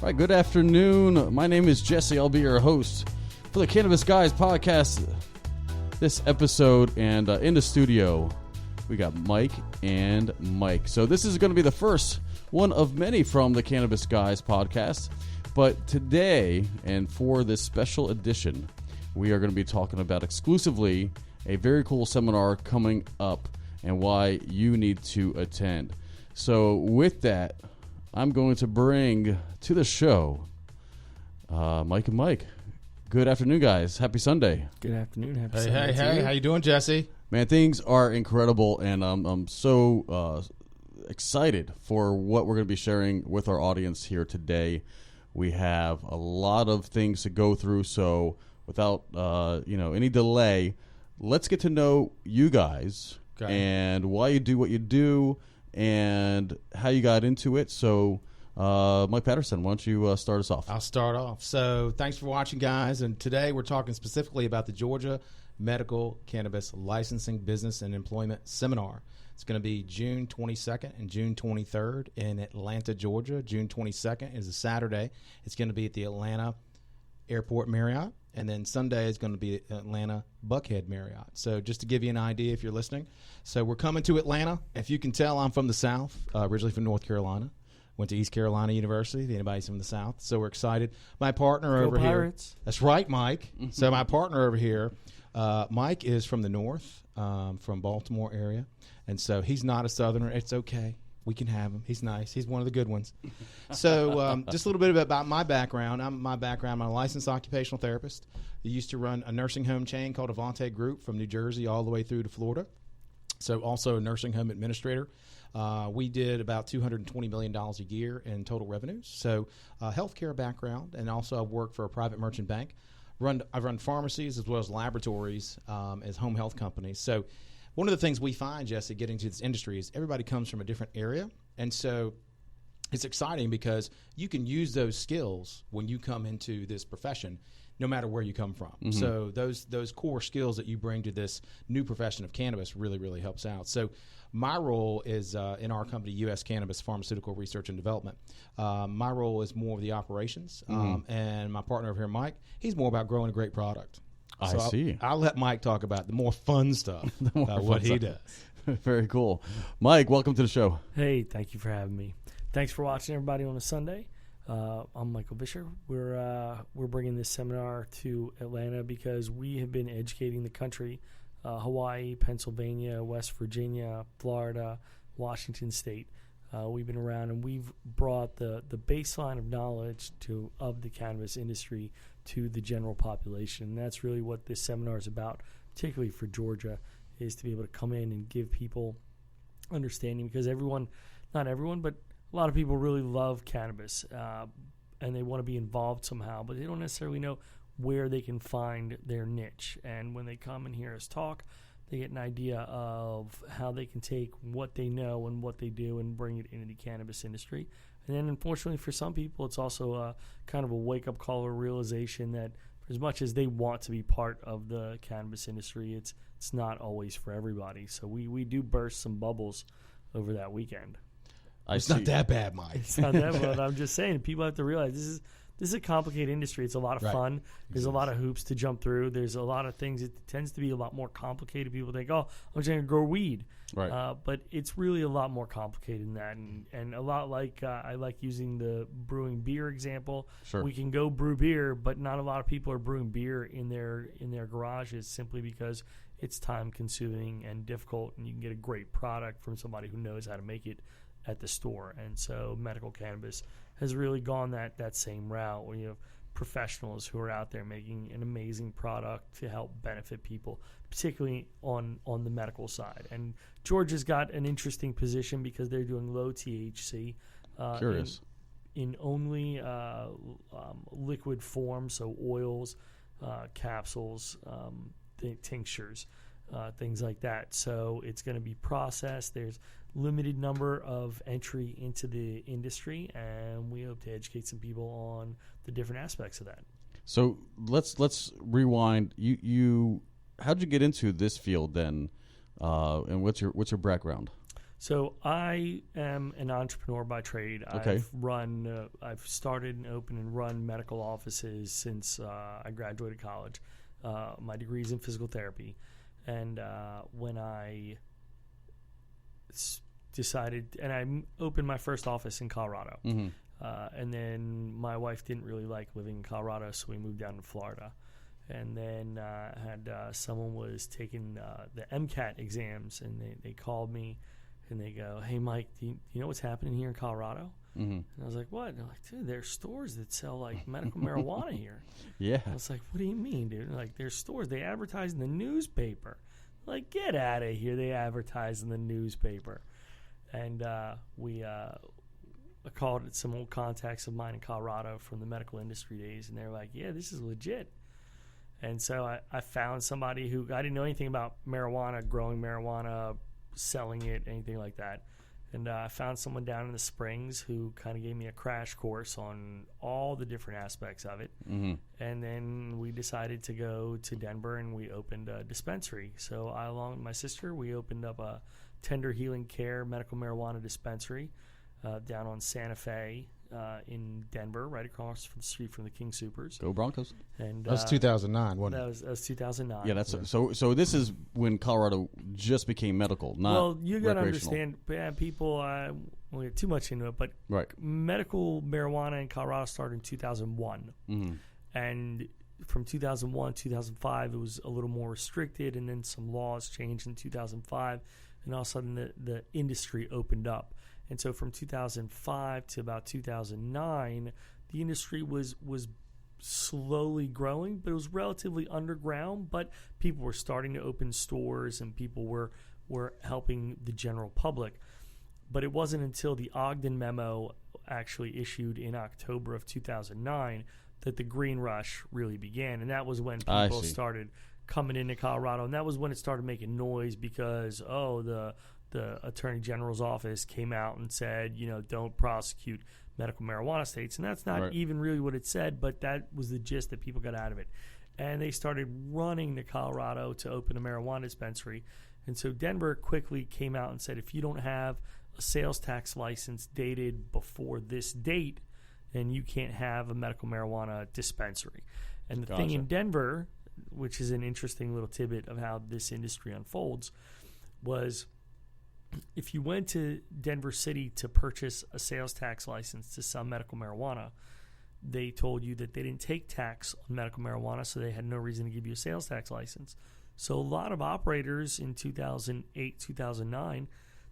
All right, good afternoon. My name is Jesse. I'll be your host for the Cannabis Guys podcast this episode. And in the studio, we got Mike and Mike. So this is going to be the first one of many from the Cannabis Guys podcast. But today, and for this special edition, we are going to be talking about exclusively a very cool seminar coming up and why you need to attend. So with that, I'm going to bring to the show Mike and Mike. Good afternoon, guys. Happy Sunday. Good afternoon. Happy Sunday. Hey. How you doing, Jesse? Man, things are incredible, and I'm so excited for what we're going to be sharing with our audience here today. We have a lot of things to go through, so without any delay, let's get to know you guys and why you do what you do and how you got into it. So, Mike Patterson, why don't you start us off? I'll start off. So thanks for watching, guys. And today we're talking specifically about the Georgia Medical Cannabis Licensing Business and Employment Seminar. It's going to be June 22nd and June 23rd in Atlanta, Georgia. June 22nd is a Saturday. It's going to be at the Atlanta Airport Marriott. And then Sunday is going to be at Atlanta Buckhead Marriott. So just to give you an idea if you're listening. So we're coming to Atlanta. If you can tell, I'm from the South, originally from North Carolina. Went to East Carolina University. If anybody's from the South. So we're excited. My partner over Pirates. here. That's right, Mike. So my partner over here, Mike is from the North, from Baltimore area. And so he's not a Southerner. It's okay. We can have him. He's nice. He's one of the good ones. So just a little bit about my background. I'm a licensed occupational therapist. I used to run a nursing home chain called Avante Group from New Jersey all the way through to Florida. So also a nursing home administrator. We did about $220 million a year in total revenues. So healthcare background, and also I've worked for a private merchant bank. I've run pharmacies as well as laboratories as home health companies. So one of the things we find, Jesse, getting to this industry is everybody comes from a different area. And so it's exciting because you can use those skills when you come into this profession, no matter where you come from. Mm-hmm. So those core skills that you bring to this new profession of cannabis really, really helps out. So my role is in our company, US Cannabis Pharmaceutical Research and Development. My role is more of the operations. And my partner over here, Mike, he's more about growing a great product. I see. I'll let Mike talk about the more fun stuff, what he does. Very cool. Mike, welcome to the show. Hey, thank you for having me. Thanks for watching, everybody, on a Sunday. I'm Michael Visher. We're bringing this seminar to Atlanta because we have been educating the country, Hawaii, Pennsylvania, West Virginia, Florida, Washington State. We've been around, and we've brought the baseline of knowledge of the cannabis industry to the general population. And that's really what this seminar is about, particularly for Georgia, is to be able to come in and give people understanding, because not everyone, but a lot of people really love cannabis and they want to be involved somehow, but they don't necessarily know where they can find their niche. And when they come and hear us talk, they get an idea of how they can take what they know and what they do and bring it into the cannabis industry. And then, unfortunately, for some people, it's also a kind of a wake-up call or realization that as much as they want to be part of the cannabis industry, it's not always for everybody. So we do burst some bubbles over that weekend. It's not that bad, Mike. It's not that bad. I'm just saying, people have to realize this is a complicated industry. It's a lot of fun. There's a lot of hoops to jump through. There's a lot of things. It tends to be a lot more complicated. People think, oh, I'm just going to grow weed. Right. But it's really a lot more complicated than that. And a lot like I like using the brewing beer example. Sure. We can go brew beer, but not a lot of people are brewing beer in their garages simply because it's time consuming and difficult, and you can get a great product from somebody who knows how to make it at the store. And so medical cannabis has really gone that same route, where you have professionals who are out there making an amazing product to help benefit people, particularly on the medical side. And Georgia's got an interesting position because they're doing low THC in only liquid form, so oils, capsules, tinctures, things like that. So it's going to be processed. There's limited number of entry into the industry, and we hope to educate some people on the different aspects of that. So let's rewind. You how'd you get into this field then, and what's your background? So I am an entrepreneur by trade. Okay. I've started and opened and run medical offices since I graduated college. My degree is in physical therapy. And when I decided, and I opened my first office in Colorado. Mm-hmm. And then my wife didn't really like living in Colorado, so we moved down to Florida. And then someone was taking the MCAT exams, and they called me, and they go, "Hey, Mike, do you know what's happening here in Colorado?" Mm-hmm. And I was like, "What?" And they're like, "Dude, there's stores that sell like medical marijuana here." Yeah. I was like, "What do you mean, dude?" And like, there's stores. They advertise in the newspaper. Like, get out of here. They advertise in the newspaper. And I called some old contacts of mine in Colorado from the medical industry days, and they were like, "Yeah, this is legit." And so I found somebody who, I didn't know anything about marijuana, growing marijuana, selling it, anything like that. And I found someone down in the Springs who kind of gave me a crash course on all the different aspects of it. Mm-hmm. And then we decided to go to Denver, and we opened a dispensary. So I, along with my sister, we opened up a Tender Healing Care medical marijuana dispensary down on Santa Fe in Denver, right across from the street from the King Soopers. Go Broncos. And That was 2009, wasn't it? that was 2009. Yeah, that's so this is when Colorado just became medical, not well, you got to recreational. understand, people. We'll get too much into it, but Right. medical marijuana in Colorado started in 2001, Mm-hmm. and from 2001 2005 it was a little more restricted, and then some laws changed in 2005, and all of a sudden the industry opened up. And so from 2005 to about 2009, the industry was slowly growing, but it was relatively underground. But people were starting to open stores, and people were helping the general public. But it wasn't until the Ogden memo actually issued in October of 2009 that the green rush really began. And that was when people started coming into Colorado. And that was when it started making noise because, the Attorney General's office came out and said, don't prosecute medical marijuana states. And that's not even really what it said, but that was the gist that people got out of it. And they started running to Colorado to open a marijuana dispensary. And so Denver quickly came out and said, if you don't have a sales tax license dated before this date, then you can't have a medical marijuana dispensary. And the thing in Denver, which is an interesting little tidbit of how this industry unfolds, was if you went to Denver City to purchase a sales tax license to sell medical marijuana, they told you that they didn't take tax on medical marijuana, so they had no reason to give you a sales tax license. So a lot of operators in 2008, 2009,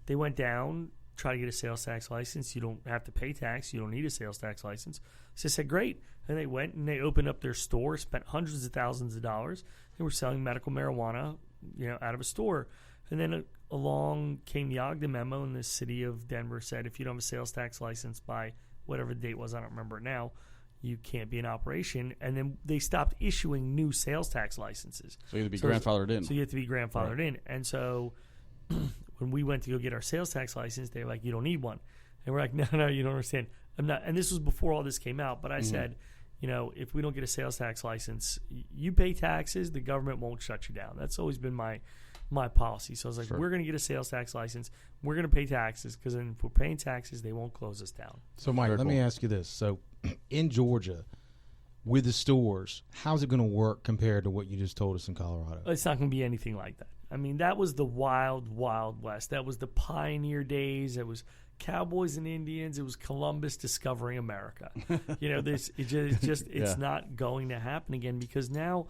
they went down, tried to get a sales tax license. You don't have to pay tax. You don't need a sales tax license. So I said, great. And they went and they opened up their store, spent hundreds of thousands of dollars. They were selling medical marijuana, out of a store. And then along came the Ogden memo, and the city of Denver said, if you don't have a sales tax license by whatever the date was, I don't remember it now, you can't be in operation. And then they stopped issuing new sales tax licenses. So you have to be grandfathered in. So you have to be grandfathered in. And so when we went to go get our sales tax license, they were like, you don't need one. And we're like, no, you don't understand. I'm not. And this was before all this came out. But I said, if we don't get a sales tax license, you pay taxes, the government won't shut you down. That's always been my policy. So I was like, we're going to get a sales tax license. We're going to pay taxes, because then if we're paying taxes, they won't close us down. So, Mike, let me ask you this. So in Georgia, with the stores, how's it going to work compared to what you just told us in Colorado? It's not going to be anything like that. I mean, that was the wild, wild west. That was the pioneer days. It was cowboys and Indians. It was Columbus discovering America. It's not going to happen again, because now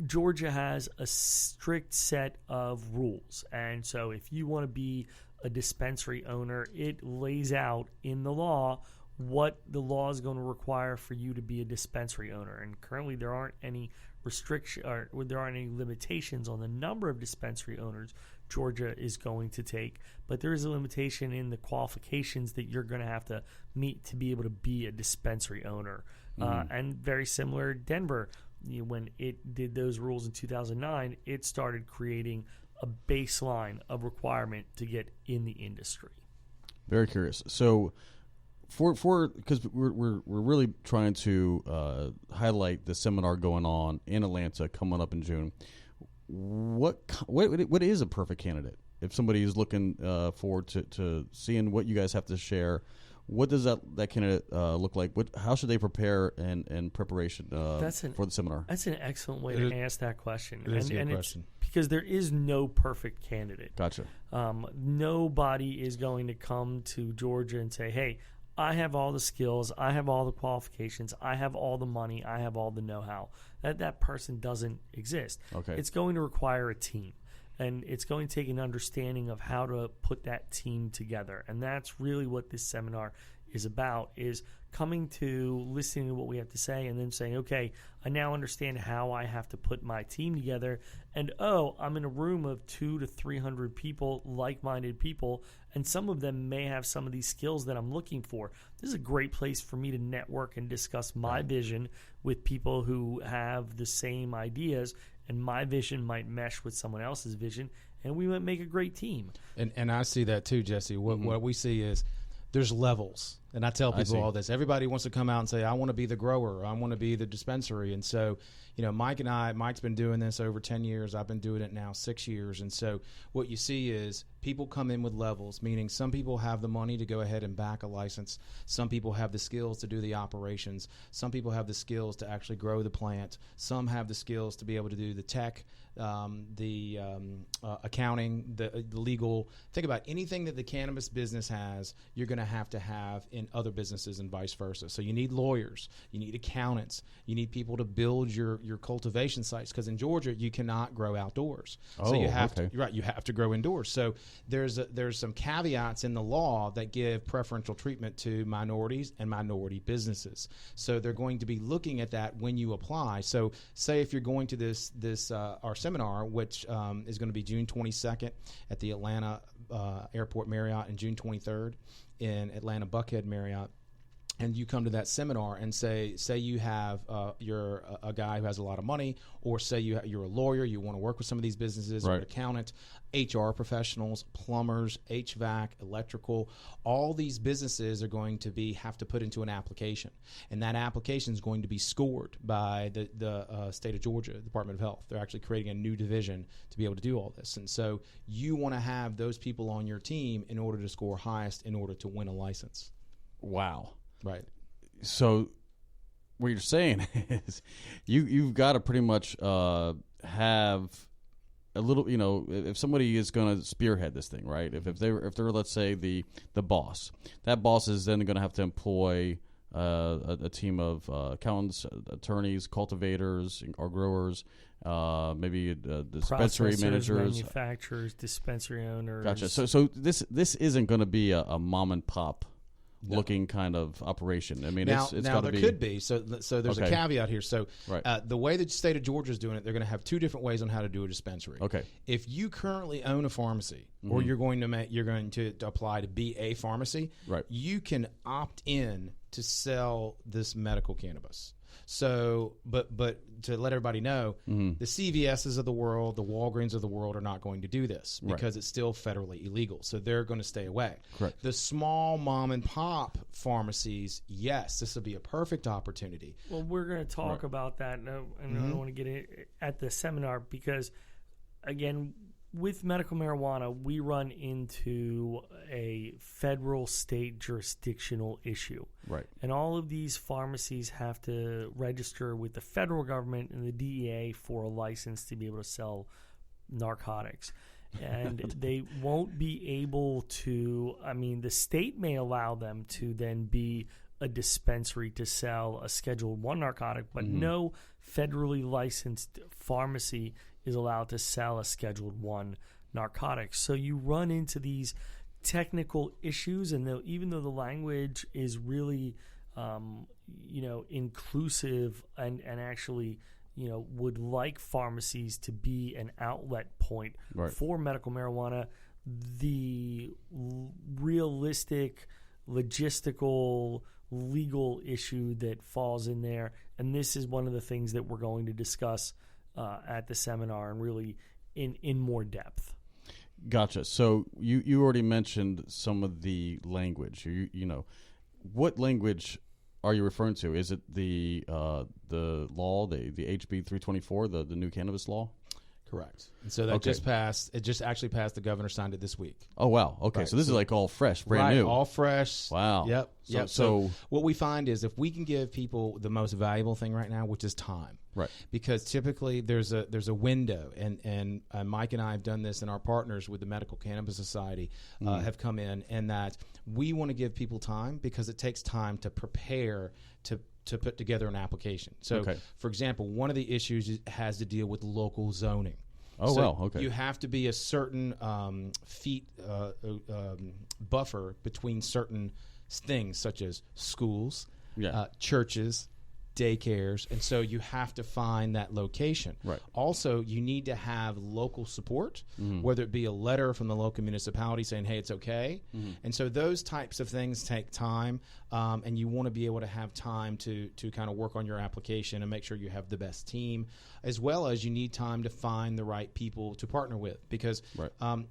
Georgia has a strict set of rules. And so if you want to be a dispensary owner, it lays out in the law what the law is going to require for you to be a dispensary owner. And currently there aren't any there aren't any limitations on the number of dispensary owners Georgia is going to take, but there is a limitation in the qualifications that you're going to have to meet to be able to be a dispensary owner. And very similar, Denver, when it did those rules in 2009, it started creating a baseline of requirement to get in the industry. Very curious. So, because we're really trying to highlight the seminar going on in Atlanta coming up in June. What is a perfect candidate? if somebody is looking forward to seeing what you guys have to share, what does that candidate look like? How should they prepare in preparation for the seminar? That's an excellent way to ask that question. It is a good question. Because there is no perfect candidate. Gotcha. Nobody is going to come to Georgia and say, hey, I have all the skills, I have all the qualifications, I have all the money, I have all the know-how. That person doesn't exist. Okay. It's going to require a team. And it's going to take an understanding of how to put that team together. And that's really what this seminar is about, is coming to listening to what we have to say and then saying, okay, I now understand how I have to put my team together. And, I'm in a room of 200 to 300 people, like-minded people, and some of them may have some of these skills that I'm looking for. This is a great place for me to network and discuss my vision with people who have the same ideas, and my vision might mesh with someone else's vision, and we might make a great team. And I see that too, Jesse. What we see is there's levels. And I tell people all this. Everybody wants to come out and say, I want to be the grower. I want to be the dispensary. And so, Mike's been doing this over 10 years. I've been doing it now 6 years. And so what you see is people come in with levels, meaning some people have the money to go ahead and back a license. Some people have the skills to do the operations. Some people have the skills to actually grow the plant. Some have the skills to be able to do the tech, the accounting, the legal. Think about anything that the cannabis business has, you're going to have in other businesses and vice versa. So you need lawyers, you need accountants, you need people to build your cultivation sites, because in Georgia you cannot grow outdoors. So you have you have to grow indoors. So there's some caveats in the law that give preferential treatment to minorities and minority businesses. So they're going to be looking at that when you apply. So say if you're going to this our seminar, which is going to be June 22nd at the Atlanta Airport Marriott and June 23rd in Atlanta Buckhead Marriott, and you come to that seminar and say you have you're a guy who has a lot of money, or say you're a lawyer, you want to work with some of these businesses, or an accountant, HR professionals, plumbers, HVAC, electrical, all these businesses are going to have to put into an application, and that application is going to be scored by the state of Georgia Department of Health. They're actually creating a new division to be able to do all this, and so you want to have those people on your team in order to score highest in order to win a license. Wow. Right. So what you're saying is you've got to pretty much have a little, if somebody is going to spearhead this thing, right? If they're let's say the boss, that boss is then going to have to employ a team of accountants, attorneys, cultivators, or growers, maybe dispensary managers, manufacturers, dispensary owners. Gotcha. So this isn't going to be a mom and pop looking kind of operation. I mean, it's now there could be. So there's a caveat here. So the way the state of Georgia is doing it, they're going to have two different ways on how to do a dispensary. Okay. If you currently own a pharmacy, or you're going to apply to be a pharmacy, you can opt in to sell this medical cannabis. So, but to let everybody know, the CVSs of the world, the Walgreens of the world are not going to do this because it's still federally illegal. So they're going to stay away. Correct. The small mom and pop pharmacies, yes, this will be a perfect opportunity. Well, we're going to talk about that, and I don't want to get it at the seminar because, again, with medical marijuana, we run into a federal state jurisdictional issue. Right. And all of these pharmacies have to register with the federal government and the DEA for a license to be able to sell narcotics. And they won't be able to, the state may allow them to then be a dispensary to sell a Schedule I narcotic, but no federally licensed pharmacy is allowed to sell a Schedule I narcotic. So you run into these technical issues, and even though the language is really, inclusive and actually, would like pharmacies to be an outlet point for medical marijuana, the realistic, logistical, legal issue that falls in there, and this is one of the things that we're going to discuss at the seminar and really in more depth. Gotcha. So you already mentioned some of the language. What language are you referring to? Is it the law, the HB 324, the new cannabis law? Correct. And so that just passed. It just actually passed. The governor signed it this week. Oh, wow. Okay. Right. So this is like all fresh, brand new. All fresh. Wow. Yep. So what we find is if we can give people the most valuable thing right now, which is time. Right. Because typically there's a window, and Mike and I have done this, and our partners with the Medical Cannabis Society have come in, and that we want to give people time because it takes time to prepare to put together an application. So, for example, one of the issues has to deal with local zoning. Oh, so wow. Okay. You have to be a certain feet buffer between certain things, such as schools, churches, daycares, and so you have to find that location. Right. Also, you need to have local support, whether it be a letter from the local municipality saying, hey, it's okay. And so those types of things take time, and you want to be able to have time to kind of work on your application and make sure you have the best team, as well as you need time to find the right people to partner with. Because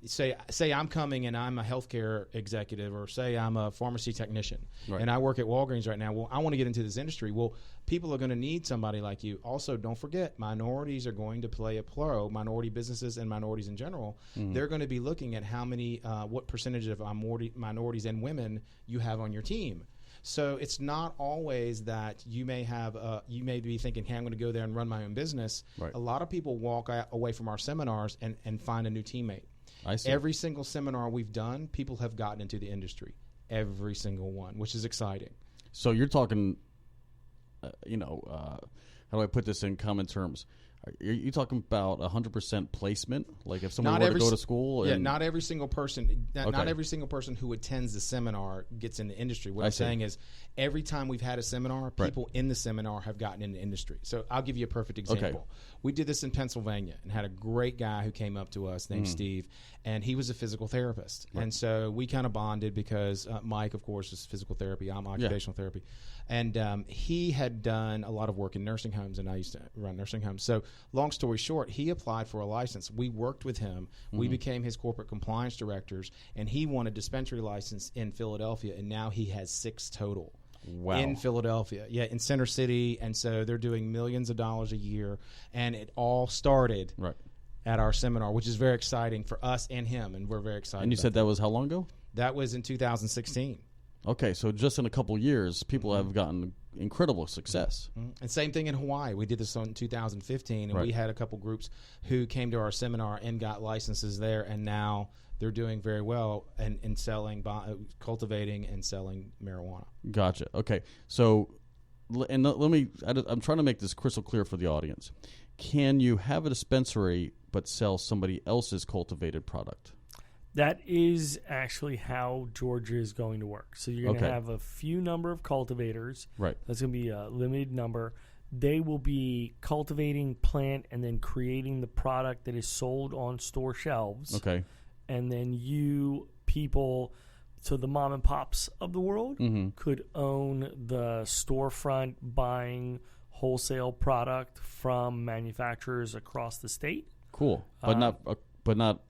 say I'm coming and I'm a healthcare executive, or say I'm a pharmacy technician, and I work at Walgreens right now. Well, I want to get into this industry. Well, people are going to need somebody like you. Also, don't forget, minorities are going to play a pro. Minority businesses and minorities in general, they're going to be looking at how many, what percentage of minorities and women you have on your team. So it's not always that you may have, you may be thinking, hey, I'm going to go there and run my own business. Right. A lot of people walk away from our seminars and find a new teammate. I see. Every single seminar we've done, people have gotten into the industry. Every single one, which is exciting. So you're talking, how do I put this in common terms? Are you talking about 100% placement? Like if someone were to go to school? Not every single person. Not every single person who attends the seminar gets in the industry. What I'm saying is, every time we've had a seminar, people in the seminar have gotten in the industry. So I'll give you a perfect example. We did this in Pennsylvania and had a great guy who came up to us named Steve, and he was a physical therapist. Right. And so we kind of bonded because Mike, of course, is physical therapy. I'm occupational therapy. And he had done a lot of work in nursing homes, and I used to run nursing homes. So long story short, he applied for a license. We worked with him. We became his corporate compliance directors, and he won a dispensary license in Philadelphia, and now he has 6 total. Wow. In Philadelphia, in Center City, and so they're doing millions of dollars a year, and it all started at our seminar, which is very exciting for us and him, and we're very excited. And you said that was how long ago? That was in 2016. Okay, so just in a couple years, people have gotten incredible success. And same thing in Hawaii. We did this in 2015, and we had a couple groups who came to our seminar and got licenses there, and now they're doing very well in selling, cultivating and selling marijuana. Gotcha. Okay, so I'm trying to make this crystal clear for the audience. Can you have a dispensary but sell somebody else's cultivated product? That is actually how Georgia is going to work. So you're going to have a few number of cultivators. Right. That's going to be a limited number. They will be cultivating, plant, and then creating the product that is sold on store shelves. Okay. And then you people, so the mom and pops of the world, could own the storefront buying wholesale product from manufacturers across the state. Cool. But not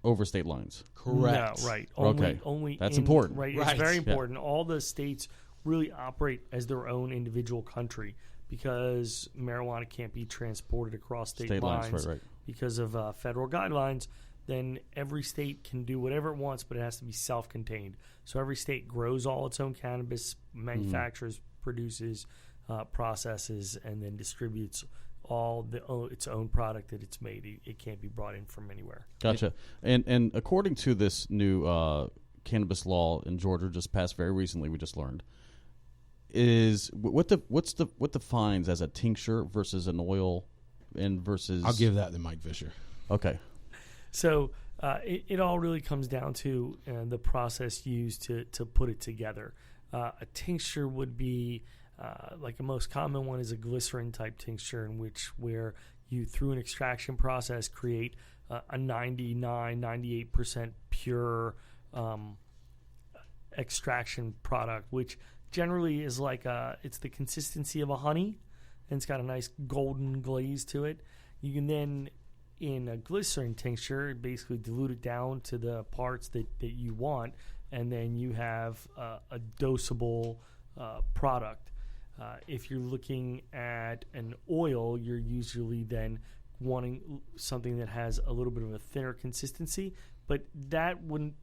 over state lines. Correct. No, right. Only that's important. Right. It's very important. All the states really operate as their own individual country because marijuana can't be transported across state lines because of federal guidelines. Then every state can do whatever it wants, but it has to be self-contained. So every state grows all its own cannabis, manufactures, produces, processes, and then distributes its own product that it's made. It can't be brought in from anywhere. Gotcha. And according to this new cannabis law in Georgia, just passed very recently, we just learned, is what defines as a tincture versus an oil and versus. I'll give that to Mike Visher. Okay. So it all really comes down to the process used to put it together. A tincture would be. Like a most common one is a glycerin type tincture, where you through an extraction process create a 98% pure extraction product, which generally is like it's the consistency of a honey, and it's got a nice golden glaze to it. You can then, in a glycerin tincture, basically dilute it down to the parts that you want, and then you have a dosable product. If you're looking at an oil, you're usually then wanting something that has a little bit of a thinner consistency, but that wouldn't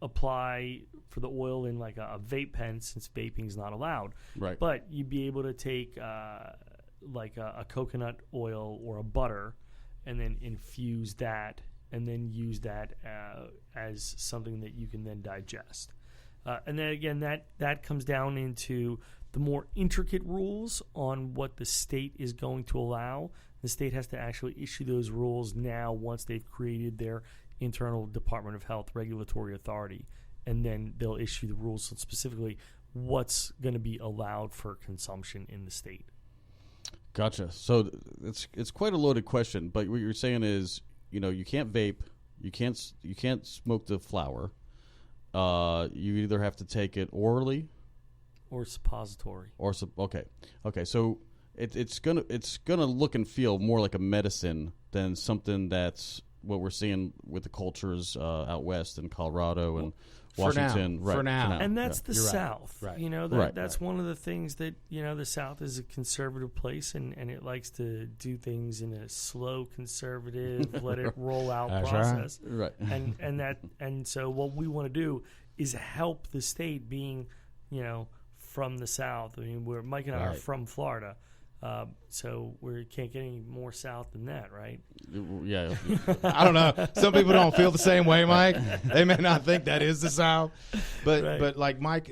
apply for the oil in like a vape pen since vaping is not allowed. Right. But you'd be able to take like a coconut oil or a butter and then infuse that and then use that as something that you can then digest. And then again, that comes down into the more intricate rules on what the state is going to allow. The state has to actually issue those rules now once they've created their internal Department of Health regulatory authority, and then they'll issue the rules on specifically what's going to be allowed for consumption in the state. Gotcha. So it's quite a loaded question, but what you're saying is, you can't vape, you can't smoke the flower. You either have to take it orally or suppository. Okay. So it's gonna look and feel more like a medicine than something that's what we're seeing with the cultures out west in Colorado and Washington. For now. And that's the You're South. Right. That's one of the things that, the South is a conservative place and it likes to do things in a slow, conservative, let it roll out process. Right. And so what we want to do is help the state being, from the South. I mean, Mike and I are from Florida. So we can't get any more south than that, right? Yeah. I don't know. Some people don't feel the same way, Mike. They may not think that is the South. But like Mike,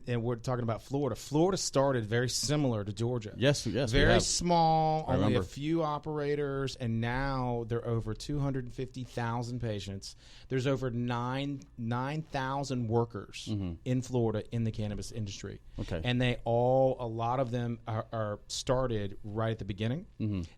and we're talking about Florida. Florida started very similar to Georgia. Yes. Very small, only a few operators, and now there are over 250,000 patients. There's over 9,000 workers in Florida in the cannabis industry. Okay. And a lot of them are started right at the beginning.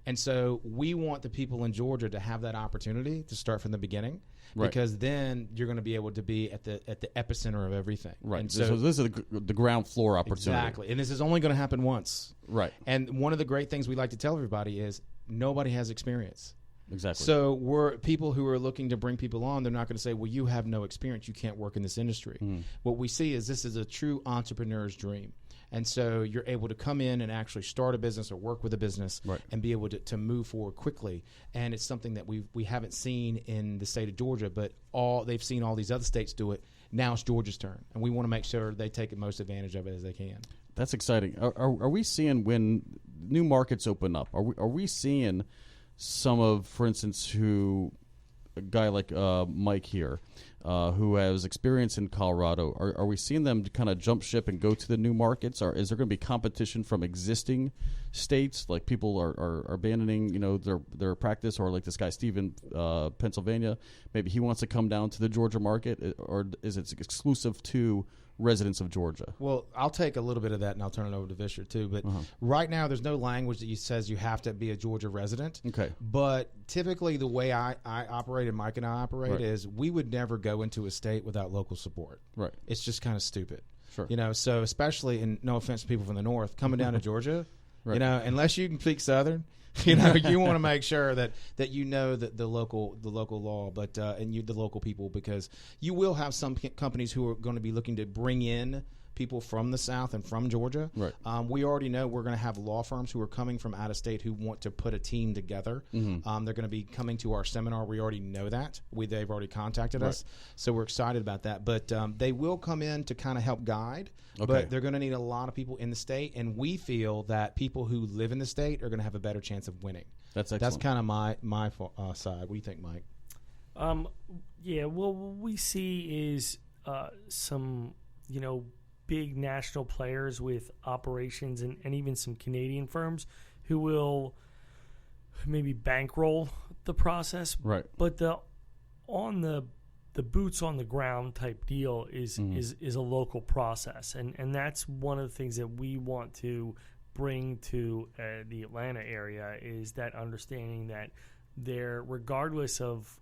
And so we want the people in Georgia to have that opportunity to start from the beginning, because then you're going to be able to be at the epicenter of everything. Right. And so this is the ground floor opportunity. Exactly. And this is only going to happen once. Right. And one of the great things we like to tell everybody is nobody has experience. Exactly. So we're people who are looking to bring people on. They're not going to say, well, you have no experience, you can't work in this industry. What we see is this is a true entrepreneur's dream. And so you're able to come in and actually start a business or work with a business and be able to move forward quickly. And it's something that we haven't seen in the state of Georgia, but they've seen all these other states do it. Now it's Georgia's turn, and we want to make sure they take the most advantage of it as they can. That's exciting. Are we seeing when new markets open up, are we seeing some of, for instance, a guy like Mike here, who has experience in Colorado, are we seeing them kind of jump ship and go to the new markets? Or is there going to be competition from existing states? Like people are abandoning, their practice, or like this guy Steve in Pennsylvania, maybe he wants to come down to the Georgia market, or is it exclusive to residents of Georgia? Well, I'll take a little bit of that and I'll turn it over to Visher too. But right now, there's no language that says you have to be a Georgia resident. Okay. But typically, the way I operate and Mike and I operate is we would never go into a state without local support. Right. It's just kind of stupid. Sure. So especially, and no offense to people from the north, coming down to Georgia, unless you can speak Southern, you want to make sure that the local law, but and the local people, because you will have some companies who are going to be looking to bring in people from the South and from Georgia. Right. We already know we're going to have law firms who are coming from out of state who want to put a team together. They're going to be coming to our seminar. We already know that. They've already contacted us, so we're excited about that. But they will come in to kind of help guide. Okay. But they're going to need a lot of people in the state, and we feel that people who live in the state are going to have a better chance of winning. That's excellent. That's kind of my side. What do you think, Mike? Yeah. Well, what we see is some big national players with operations and even some Canadian firms who will maybe bankroll the process. Right. But the boots on the ground type deal is a local process. And that's one of the things that we want to bring to the Atlanta area, is that understanding that there, regardless of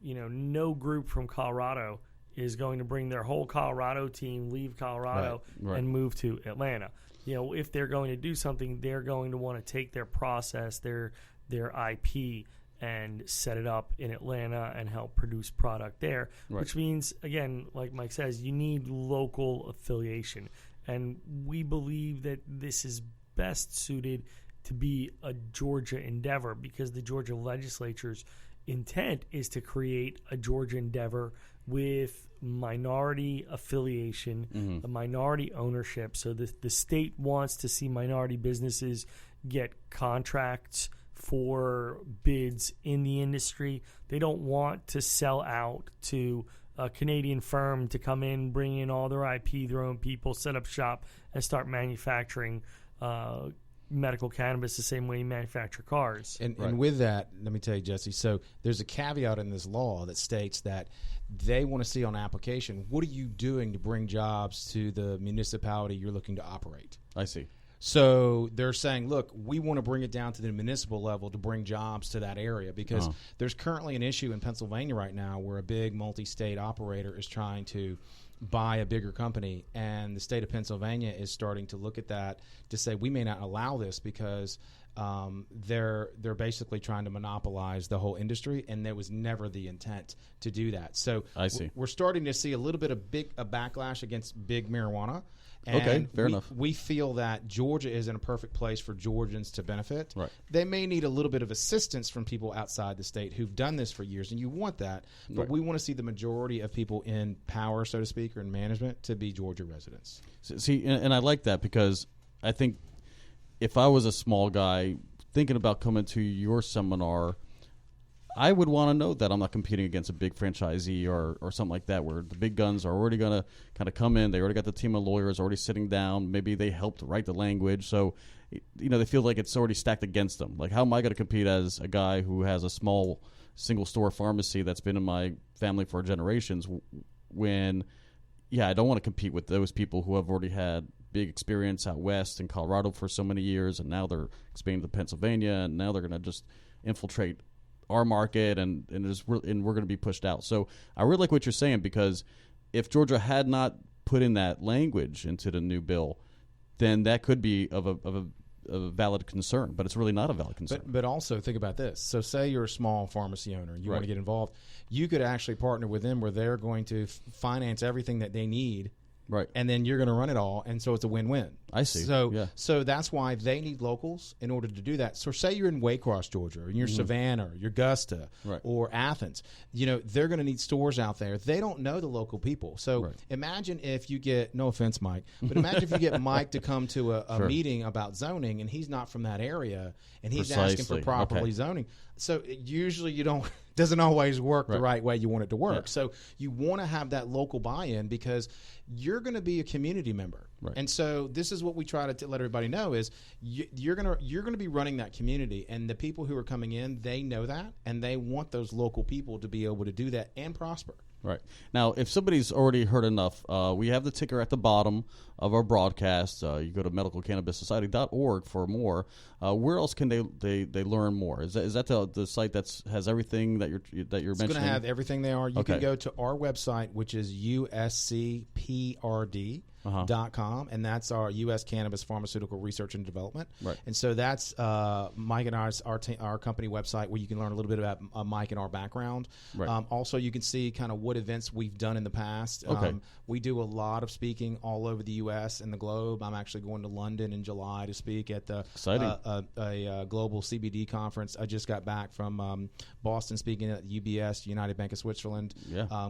no group from Colorado is going to bring their whole Colorado team, leave Colorado, and move to Atlanta. If they're going to do something, they're going to want to take their process, their IP, and set it up in Atlanta and help produce product there, which means, again, like Mike says, you need local affiliation. And we believe that this is best suited to be a Georgia endeavor, because the Georgia legislature's intent is to create a Georgia endeavor with minority affiliation, a minority ownership. So the state wants to see minority businesses get contracts for bids in the industry. They don't want to sell out to a Canadian firm to come in, bring in all their IP, their own people, set up shop, and start manufacturing medical cannabis the same way you manufacture cars. And with that, let me tell you, Jesse, so there's a caveat in this law that states that they want to see on application, what are you doing to bring jobs to the municipality you're looking to operate? I see. So they're saying, look, we want to bring it down to the municipal level to bring jobs to that area, because there's currently an issue in Pennsylvania right now where a big multi-state operator is trying to buy a bigger company, and the state of Pennsylvania is starting to look at that to say we may not allow this because they're basically trying to monopolize the whole industry, and there was never the intent to do that. So I see. We're starting to see a little bit of a backlash against big marijuana. And okay, fair enough. We feel that Georgia is in a perfect place for Georgians to benefit. Right. They may need a little bit of assistance from people outside the state who've done this for years, and you want that. But we want to see the majority of people in power, so to speak, or in management to be Georgia residents. See, and I like that, because I think if I was a small guy thinking about coming to your seminar, I would want to know that I'm not competing against a big franchisee or something like that, where the big guns are already going to kind of come in. They already got the team of lawyers already sitting down. Maybe they helped write the language. So, they feel like it's already stacked against them. Like, how am I going to compete as a guy who has a small single-store pharmacy that's been in my family for generations when, I don't want to compete with those people who have already had big experience out west in Colorado for so many years, and now they're expanding to Pennsylvania, and now they're going to just infiltrate our market, and we're going to be pushed out. So I really like what you're saying, because if Georgia had not put in that language into the new bill, then that could be of a valid concern, but it's really not a valid concern. But also think about this. So say you're a small pharmacy owner and you want to get involved. You could actually partner with them where they're going to finance everything that they need. Right. And then you're going to run it all, and so it's a win-win. I see. So that's why they need locals in order to do that. So say you're in Waycross, Georgia, or you're Savannah, or you're Augusta, or Athens. They're going to need stores out there. They don't know the local people. So imagine if you get, no offense, Mike, but imagine if you get Mike to come to a meeting about zoning, and he's not from that area, and he's asking for properly zoning. So usually doesn't always work the right way you want it to work. So you want to have that local buy-in, because you're going to be a community member. Right. And so this is what we try to let everybody know is you're going to be running that community, and the people who are coming in, they know that, and they want those local people to be able to do that and prosper. Right. Now, if somebody's already heard enough, we have the ticker at the bottom of our broadcast. You go to medicalcannabissociety.org for more. Where else can they learn more? Is that the site that has everything that you're mentioning? It's going to have everything they are. You can go to our website, which is uscprd.com, and that's our US Cannabis Pharmaceutical Research and Development. Right. And so that's Mike and our company website, where you can learn a little bit about Mike and our background. Right. Also, you can see kind of what events we've done in the past. We do a lot of speaking all over the U.S. and the globe. I'm actually going to London in July to speak at the a global CBD conference. I just got back from Boston speaking at UBS, United Bank of Switzerland,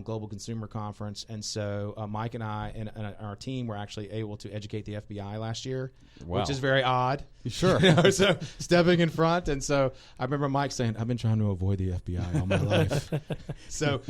Global Consumer Conference. And so Mike and I and our team were actually able to educate the FBI last year, which is very odd. Sure. So stepping in front. And so I remember Mike saying, I've been trying to avoid the FBI all my life. So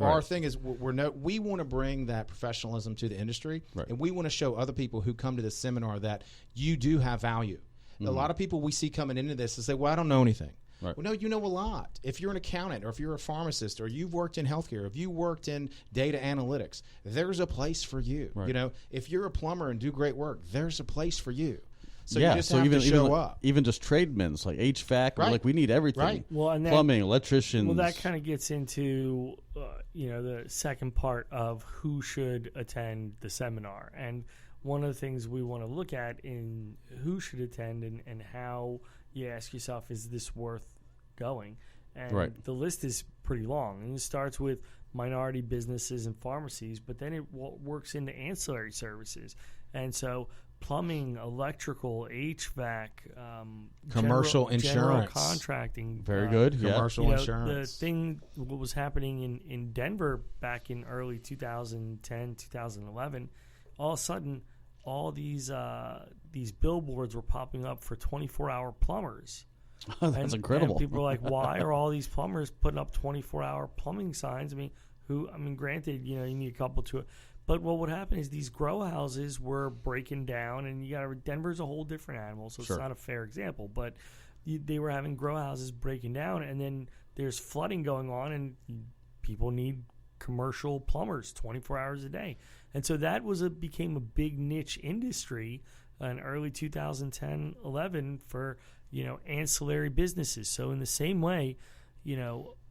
our thing is we want to bring that professionalism to the industry, and we want to show other people who come to this seminar that you do have value. A lot of people we see coming into this and say, well, I don't know anything. Right. Well, no, you know a lot. If you're an accountant, or if you're a pharmacist, or you've worked in healthcare, if you worked in data analytics, there's a place for you. Right. If you're a plumber and do great work, there's a place for you. So you just have to show up. Even just tradesmen, like HVAC, like we need everything. Right. Well, and plumbing, electricians. Well, that kind of gets into the second part of who should attend the seminar. And one of the things we want to look at in who should attend and how you ask yourself, is this worth going? And the list is pretty long. And it starts with minority businesses and pharmacies, but then it works into ancillary services. And so plumbing, electrical, HVAC, Commercial general insurance. contracting. Very good. Yeah. Commercial The insurance. thing, what was happening in Denver back in early 2010, 2011, all of a sudden, all these billboards were popping up for 24-hour plumbers. That's incredible. And people are like, why are all these plumbers putting up 24-hour plumbing signs? Granted, you need a couple to it. But what would happen is these grow houses were breaking down, and Denver's a whole different animal, so Sure. it's not a fair example. But they were having grow houses breaking down, and then there's flooding going on, and people need commercial plumbers 24 hours a day. And so that became a big niche industry in early 2010, 11 for ancillary businesses. So in the same way,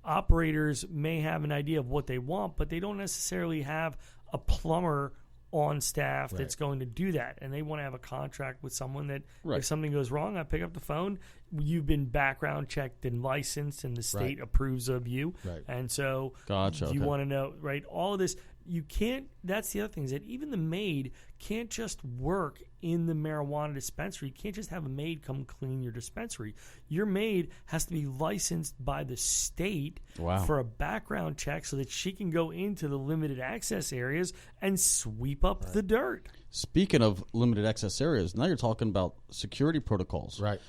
operators may have an idea of what they want, but they don't necessarily have a plumber on staff that's going to do that. And they want to have a contract with someone that if something goes wrong, I pick up the phone, you've been background checked and licensed, and the state approves of you. Right. And so you want to know, all of this. You can't, that's the other thing, is that even the maid can't just work in the marijuana dispensary. You can't just have a maid come clean your dispensary. Your maid has to be licensed by the state for a background check so that she can go into the limited access areas and sweep up the dirt. Speaking of limited access areas, now you're talking about security protocols. Right.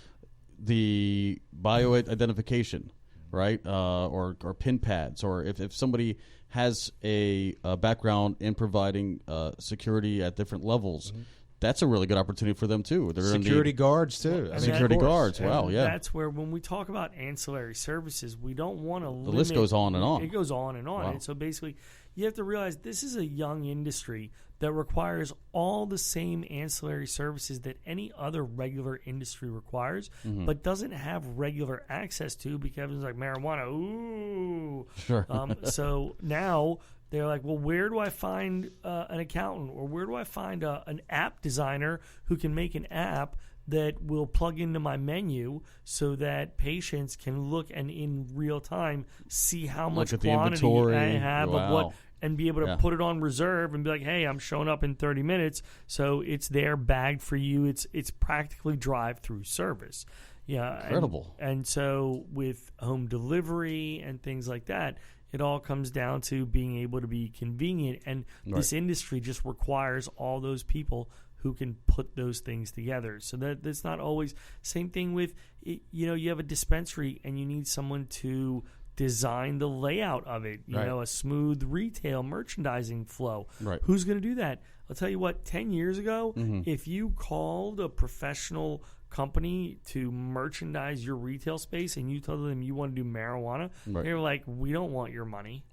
The bio-identification, right? Or pin pads, or if somebody has a background in providing security at different levels, that's a really good opportunity for them too. They're security guards too. Security guards. Wow, and yeah. That's where when we talk about ancillary services, we don't want to limit. The list goes on and on. It goes on and on. Wow. And so basically, you have to realize this is a young industry that requires all the same ancillary services that any other regular industry requires, but doesn't have regular access to because it's like marijuana. Ooh. Sure. So now they're like, well, where do I find an accountant, or where do I find an app designer who can make an app that will plug into my menu so that patients can look and in real time see how much quantity I have of what, and be able to put it on reserve and be like, hey, I'm showing up in 30 minutes, so it's there bagged for you. It's practically drive-through service. Yeah, incredible. And so with home delivery and things like that, it all comes down to being able to be convenient, and this industry just requires all those people who can put those things together. So that's not always same thing with you have a dispensary and you need someone to design the layout of it, a smooth retail merchandising flow. Right. Who's going to do that? I'll tell you what, 10 years ago, if you called a professional company to merchandise your retail space and you told them you want to do marijuana, they were like, we don't want your money.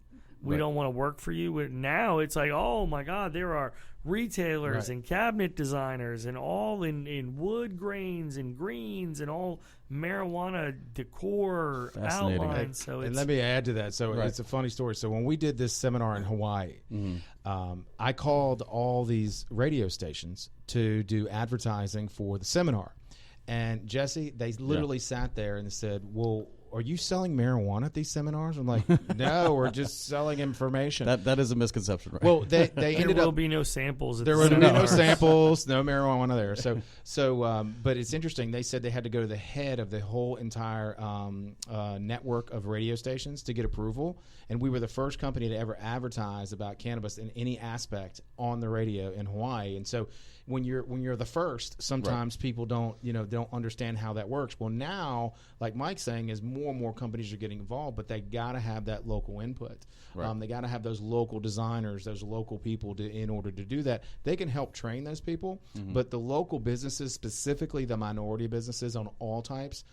We don't want to work for you. But now it's like, oh my God, there are retailers and cabinet designers and all in wood grains and greens and all marijuana decor outlines. So and let me add to that. So it's a funny story. So when we did this seminar in Hawaii, I called all these radio stations to do advertising for the seminar. And Jesse, they literally sat there and said, well, are you selling marijuana at these seminars? I'm like, no, we're just selling information. That is a misconception, right? Well, they ended up. There will be no samples. There will be no samples, no marijuana there. So, but it's interesting. They said they had to go to the head of the whole entire network of radio stations to get approval, and we were the first company to ever advertise about cannabis in any aspect on the radio in Hawaii. And so, when you're the first, sometimes people don't understand how that works. Well, now, like Mike's saying, is more and more companies are getting involved, but they got to have that local input. They got to have those local designers, those local people in order to do that. They can help train those people, but the local businesses, specifically the minority businesses on all types,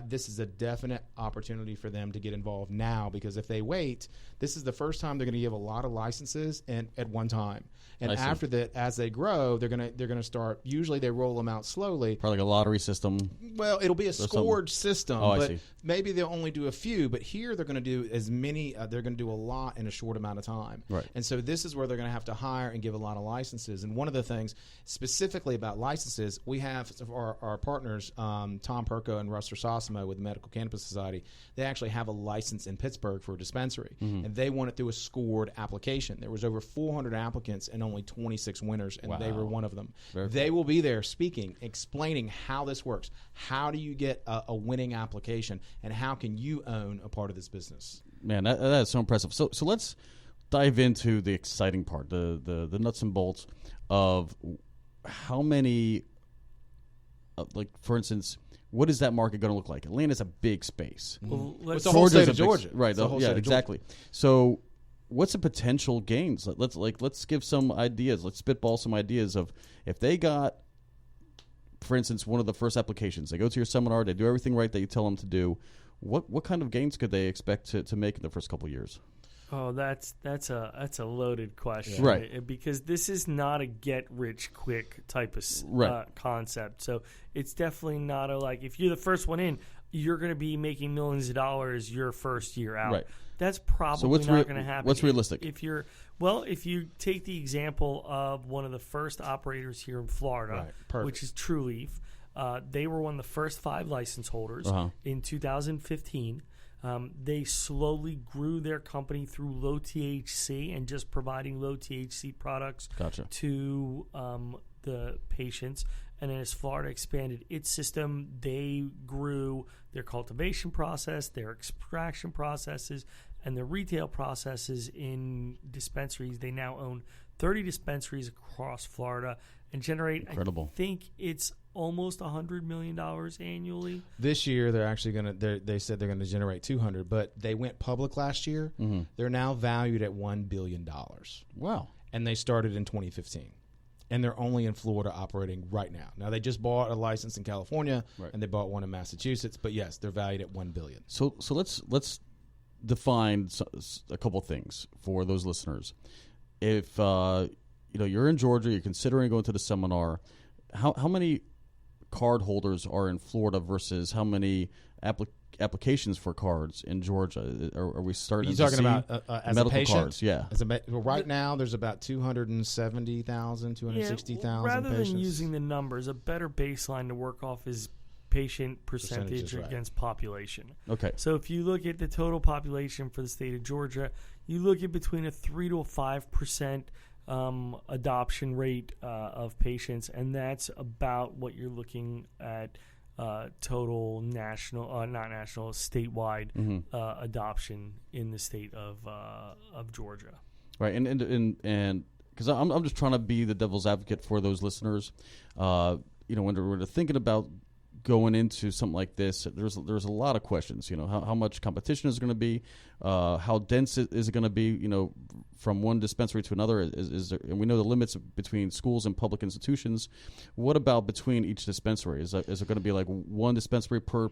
this is a definite opportunity for them to get involved now, because if they wait, this is the first time they're going to give a lot of licenses at one time. And after that, as they grow, they're gonna start. Usually, they roll them out slowly. Probably like a lottery system. Well, it'll be a scored system, but maybe they'll only do a few, but here they're going to do as many. They're going to do a lot in a short amount of time. Right. And so this is where they're going to have to hire and give a lot of licenses. And one of the things specifically about licenses, we have our partners, Tom Perko and Russ Sosimo with the Medical Cannabis Society. They actually have a license in Pittsburgh for a dispensary, and they won it through a scored application. There was over 400 applicants and only 26 winners, and they were one of them. They will be there speaking, explaining how this works. How do you get a winning application, and how can you own a part of this business? Man, that is so impressive. So let's dive into the exciting part, the nuts and bolts of how many, like, for instance, what is that market going to look like? Atlanta's a big space. Well, it's the whole state of Georgia. Right. Yeah, exactly. So what's the potential gains? Let's give some ideas. Let's spitball some ideas of if they got, for instance, one of the first applications. They go to your seminar. They do everything right that you tell them to do. What kind of gains could they expect to make in the first couple of years? Oh, that's a loaded question, right? Because this is not a get rich quick type of concept. So it's definitely not like if you're the first one in, you're going to be making millions of dollars your first year out. Right. That's probably not going to happen. What's realistic? If you take the example of one of the first operators here in Florida, which is True Leaf, they were one of the first 5 license holders in 2015. They slowly grew their company through low THC and just providing low THC products to the patients. And then as Florida expanded its system, they grew their cultivation process, their extraction processes, and their retail processes in dispensaries. They now own 30 dispensaries across Florida and generate, incredible. I think it's almost $100 million annually. This year, they're actually going to. They said they're going to generate 200, but they went public last year. Mm-hmm. They're now valued at $1 billion. Wow! And they started in 2015, and they're only in Florida operating right now. Now they just bought a license in California, and they bought one in Massachusetts. But yes, they're valued at $1 billion. So let's define a couple things for those listeners. If you're in Georgia, you're considering going to the seminar, how many card holders are in Florida versus how many applications for cards in Georgia? Are we starting? Are you talking about as medical a patient? Cards? Yeah. Right now, there's about 270,000, 260,000 rather patients. than using the numbers, a better baseline to work off is patient percentage against population. Okay. So if you look at the total population for the state of Georgia, you look at between a 3 to a 5% adoption rate of patients, and that's about what you're looking at total national, not national, statewide adoption in the state of Georgia. Right, and because I'm just trying to be the devil's advocate for those listeners. When they're thinking about going into something like this, there's a lot of questions. How much competition is going to be, how dense is it going to be? From one dispensary to another, is there, and we know the limits between schools and public institutions. What about between each dispensary? Is it going to be like one dispensary per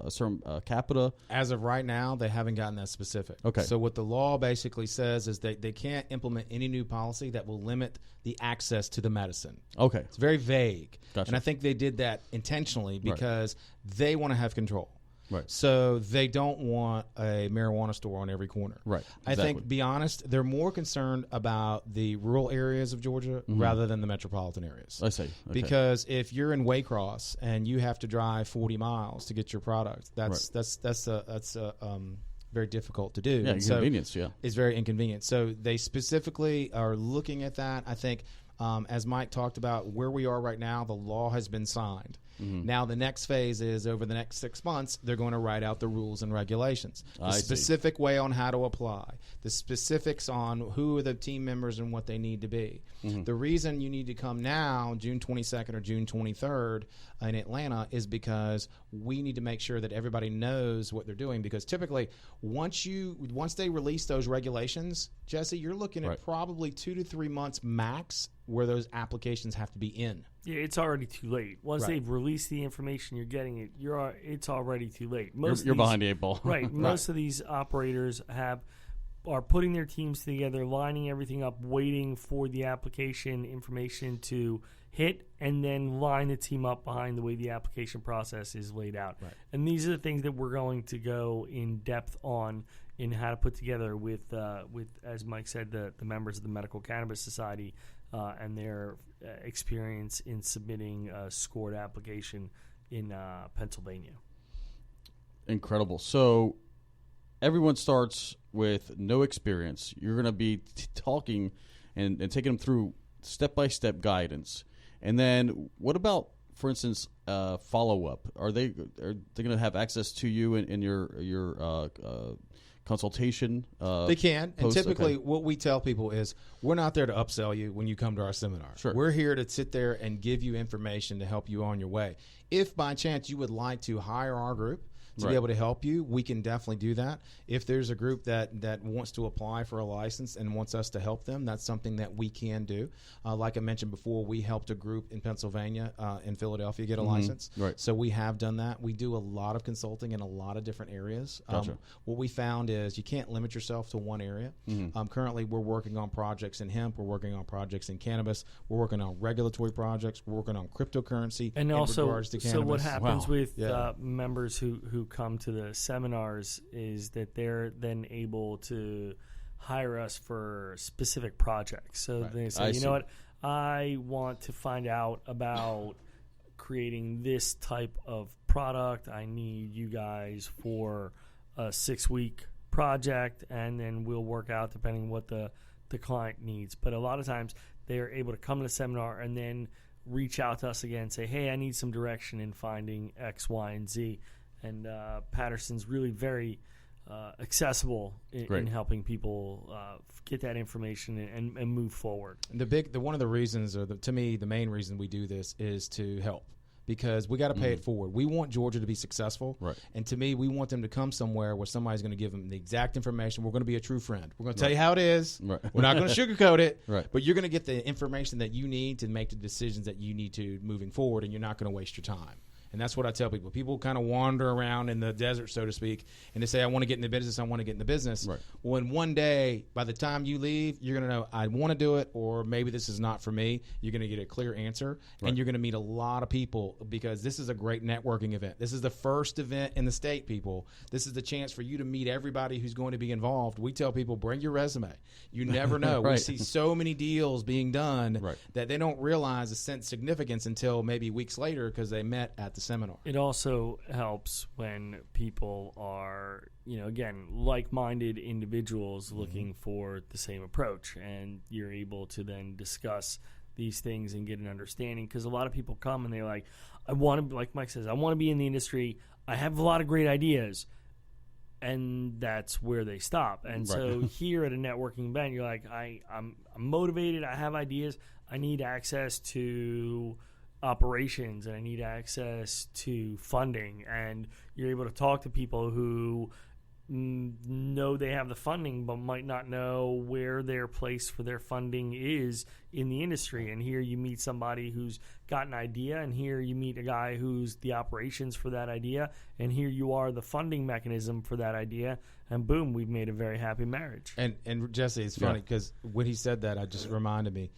a certain capita? As of right now, they haven't gotten that specific. Okay. So what the law basically says is that they can't implement any new policy that will limit the access to the medicine. Okay. It's very vague. Gotcha. And I think they did that intentionally because they want to have control. Right. So they don't want a marijuana store on every corner. Right. I think, be honest, they're more concerned about the rural areas of Georgia rather than the metropolitan areas. I see. Okay. Because if you're in Waycross and you have to drive 40 miles to get your product, that's very difficult to do. Yeah, inconvenience. It's very inconvenient. So they specifically are looking at that. I think, as Mike talked about, where we are right now, the law has been signed. Now the next phase is over the next 6 months, they're going to write out the rules and regulations, the specific way on how to apply, the specifics on who are the team members and what they need to be. The reason you need to come now, June 22nd or June 23rd in Atlanta, is because we need to make sure that everybody knows what they're doing, because typically once they release those regulations, Jesse, you're looking at probably 2 to 3 months max where those applications have to be in. Yeah, it's already too late. Once they've released the information, you're getting it. It's already too late. You're behind the 8 ball. Right. Most of these operators have are putting their teams together, lining everything up, waiting for the application information to hit, and then line the team up behind the way the application process is laid out. Right. And these are the things that we're going to go in depth on in how to put together with as Mike said, the members of the Medical Cannabis Society and their experience in submitting a scored application in Pennsylvania. Incredible. So everyone starts with no experience. You're going to be talking and taking them through step-by-step guidance. And then what about, for instance, follow-up? Are they going to have access to you in your consultation? They can. And typically okay. what we tell people is we're not there to upsell you when you come to our seminar. Sure. We're here to sit there and give you information to help you on your way. If by chance you would like to hire our group to be able to help you, we can definitely do that. If there's a group that wants to apply for a license and wants us to help them, that's something that we can do. Like I mentioned before, we helped a group in Pennsylvania, in Philadelphia, get a license. Right. So we have done that. We do a lot of consulting in a lot of different areas. Gotcha. What we found is you can't limit yourself to one area. Currently, we're working on projects in hemp. We're working on projects in cannabis. We're working on regulatory projects. We're working on cryptocurrency. And in also, regards to so what cannabis. happens with Yeah. members who come to the seminars is that they're then able to hire us for specific projects. So they say, you know what, I want to find out about creating this type of product. I need you guys for a 6-week project, and then we'll work out depending what the client needs. But a lot of times they are able to come to the seminar and then reach out to us again and say, hey, I need some direction in finding X, Y, and Z. And Patterson's really very accessible in helping people get that information and move forward. One of the reasons, to me, the main reason we do this is to help. Because we got to pay it forward. We want Georgia to be successful. Right. And to me, we want them to come somewhere where somebody's going to give them the exact information. We're going to be a true friend. We're going to tell you how it is. Right. We're not going to sugarcoat it. Right. But you're going to get the information that you need to make the decisions that you need to moving forward, and you're not going to waste your time. And that's what I tell people. People kind of wander around in the desert, so to speak, and they say, I want to get in the business, I want to get in the business. Right. Well, in one day, by the time you leave, you're going to know, I want to do it, or maybe this is not for me. You're going to get a clear answer, and you're going to meet a lot of people, because this is a great networking event. This is the first event in the state, people. This is the chance for you to meet everybody who's going to be involved. We tell people, bring your resume. You never know. We see so many deals being done that they don't realize the significance until maybe weeks later, because they met at the seminar. It also helps when people are, again, like-minded individuals looking for the same approach, and you're able to then discuss these things and get an understanding, because a lot of people come and they're like, I want to, like Mike says, I want to be in the industry. I have a lot of great ideas. And that's where they stop. And so here at a networking event, you're like, I'm motivated. I have ideas. I need access to operations, and I need access to funding. And you're able to talk to people who know they have the funding but might not know where their place for their funding is in the industry. And here you meet somebody who's got an idea, and here you meet a guy who's the operations for that idea, and here you are the funding mechanism for that idea, and boom, we've made a very happy marriage. And Jesse, it's funny because when he said that, I just reminded me,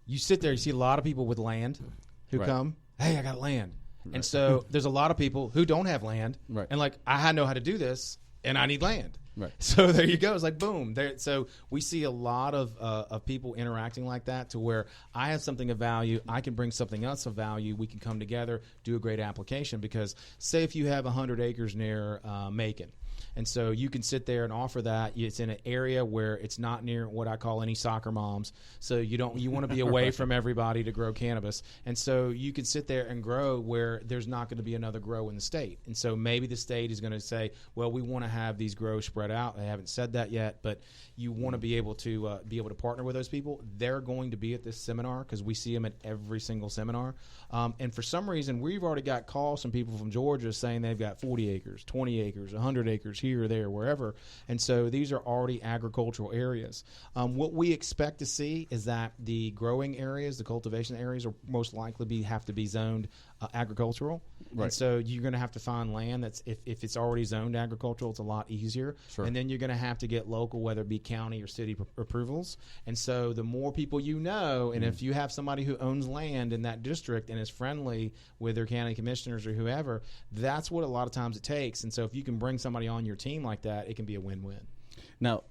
you sit there, you see a lot of people with land who come, hey, I got land. And so there's a lot of people who don't have land, and like, I know how to do this, and I need land. So there you go. It's like, boom. So we see a lot of people interacting like that, to where I have something of value, I can bring something else of value, we can come together, do a great application. Because say if you have 100 acres near Macon, and so you can sit there and offer that. It's in an area where it's not near what I call any soccer moms. So you want to be away from everybody to grow cannabis. And so you can sit there and grow where there's not going to be another grow in the state. And so maybe the state is going to say, well, we want to have these grows spread out. They haven't said that yet, but you want to be able to partner with those people. They're going to be at this seminar, because we see them at every single seminar. And for some reason, we've already got calls from people from Georgia saying they've got 40 acres, 20 acres, 100 acres here, there, wherever. And so these are already agricultural areas. What we expect to see is that the growing areas, the cultivation areas, will most likely have to be zoned agricultural. Right. And so you're going to have to find land that's, if it's already zoned agricultural, it's a lot easier. Sure. And then you're going to have to get local, whether it be county or city approvals. And so the more people you know, and if you have somebody who owns land in that district and is friendly with their county commissioners or whoever, that's what a lot of times it takes. And so if you can bring somebody on your team like that, it can be a win-win. Now,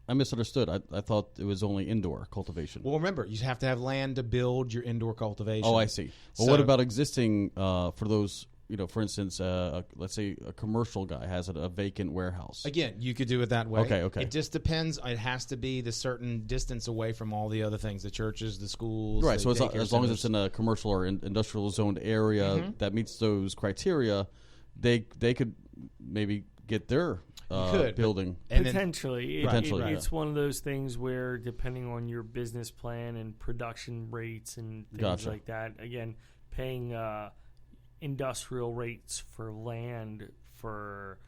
I misunderstood. I thought it was only indoor cultivation. Well, remember, you have to have land to build your indoor cultivation. Oh, I see. Well, what about existing for those, for instance, let's say a commercial guy has a vacant warehouse. Again, you could do it that way. Okay. It just depends. It has to be the certain distance away from all the other things, the churches, the schools. Right, the so as daycare long as it's centers. in a commercial or industrial zoned area that meets those criteria, they could maybe get their building. And then- Potentially. Potentially. It's one of those things where, depending on your business plan and production rates and things Gotcha. like that, again, paying industrial rates for land for